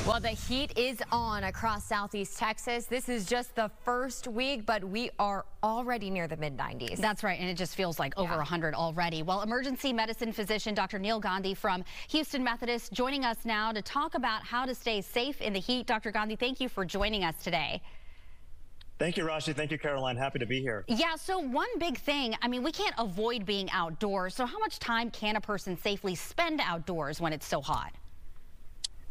Well, the heat is on across southeast Texas. This is just the first week, but we are already near the mid-90s. That's right, and it just feels like over 100 already. Well, emergency medicine physician Dr. Gandhi from Houston Methodist joining us now to talk about how to stay safe in the heat. Dr. Gandhi, thank you for joining us today. Thank you, Rashi. Thank you, Caroline. Happy to be here. Yeah, so one big thing, I mean, we can't avoid being outdoors. So how much time can a person safely spend outdoors when it's so hot?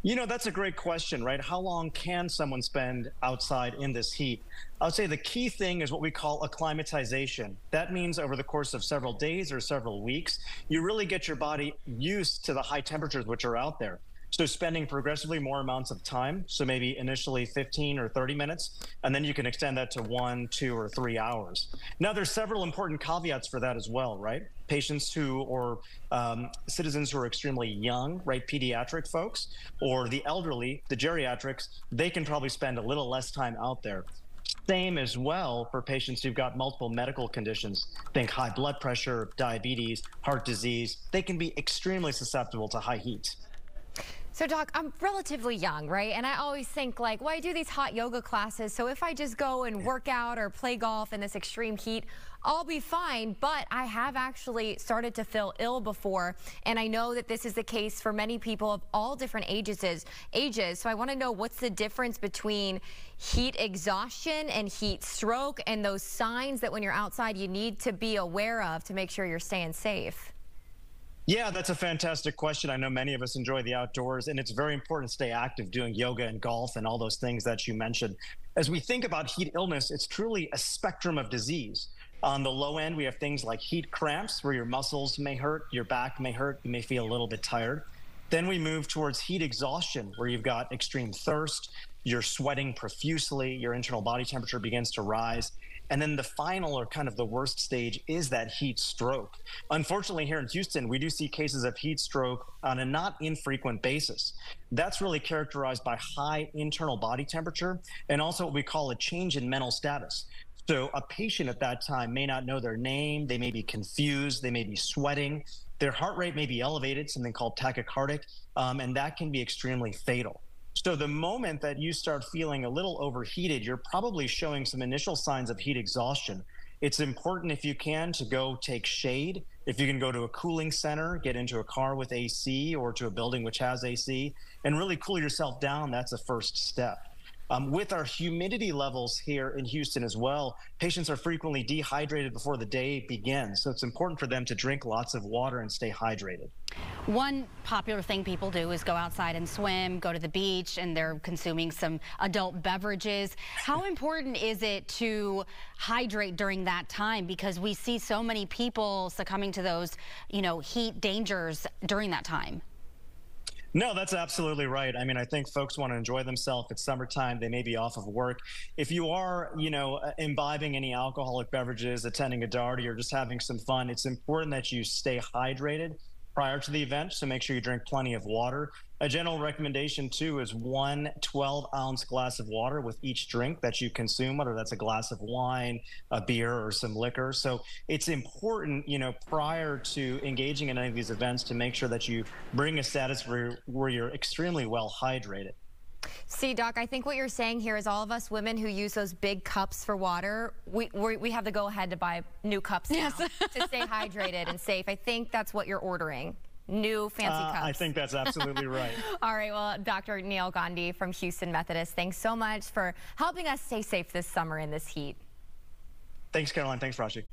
You know, that's a great question, right? How long can someone spend outside in this heat? I would say the key thing is what we call acclimatization. That means over the course of several days or several weeks, you really get your body used to the high temperatures which are out there. So spending progressively more amounts of time, so maybe initially 15 or 30 minutes, and then you can extend that to 1, 2, or 3 hours. Now, there's several important caveats for that as well, right? Patients who, or citizens who are extremely young, right, pediatric folks, or the elderly, the geriatrics, they can probably spend a little less time out there. Same as well for patients who've got multiple medical conditions. Think high blood pressure, diabetes, heart disease. They can be extremely susceptible to high heat. So, Doc, I'm relatively young, right? And I always think like, well, I do these hot yoga classes, so if I just go and work out or play golf in this extreme heat, I'll be fine. But I have actually started to feel ill before, and I know that this is the case for many people of all different ages. So I want to know, what's the difference between heat exhaustion and heat stroke, and those signs that when you're outside you need to be aware of to make sure you're staying safe? Yeah, that's a fantastic question. I know many of us enjoy the outdoors, and it's very important to stay active doing yoga and golf and all those things that you mentioned. As we think about heat illness, it's truly a spectrum of disease. On the low end, we have things like heat cramps, where your muscles may hurt, your back may hurt, you may feel a little bit tired. Then we move towards heat exhaustion, where you've got extreme thirst, you're sweating profusely, your internal body temperature begins to rise. And then the final, or kind of the worst stage, is that heat stroke. Unfortunately, here in Houston, we do see cases of heat stroke on a not infrequent basis. That's really characterized by high internal body temperature and also what we call a change in mental status. So a patient at that time may not know their name, they may be confused, they may be sweating, their heart rate may be elevated, something called tachycardic, and that can be extremely fatal. So the moment that you start feeling a little overheated, you're probably showing some initial signs of heat exhaustion. It's important, if you can, to go take shade. If you can go to a cooling center, get into a car with AC, or to a building which has AC, and really cool yourself down, that's a first step. With our humidity levels here in Houston as well, patients are frequently dehydrated before the day begins. So it's important for them to drink lots of water and stay hydrated. One popular thing people do is go outside and swim, go to the beach, and they're consuming some adult beverages. How important is it to hydrate during that time? Because we see so many people succumbing to those, heat dangers during that time. No, that's absolutely right. I mean, I think folks want to enjoy themselves. It's summertime. They may be off of work. If you are, imbibing any alcoholic beverages, attending a party, or just having some fun, it's important that you stay hydrated prior to the event. So make sure you drink plenty of water. A general recommendation, too, is 1 12-ounce glass of water with each drink that you consume, whether that's a glass of wine, a beer, or some liquor. So it's important, prior to engaging in any of these events, to make sure that you bring a status where you're extremely well hydrated. See, Doc, I think what you're saying here is all of us women who use those big cups for water, we have the go-ahead to buy new cups now to stay hydrated and safe. I think that's what you're ordering. New fancy cups. I think that's absolutely right. All right, well, Dr. Gandhi from Houston Methodist, thanks so much for helping us stay safe this summer in this heat. Thanks, Caroline. Thanks, Rashi.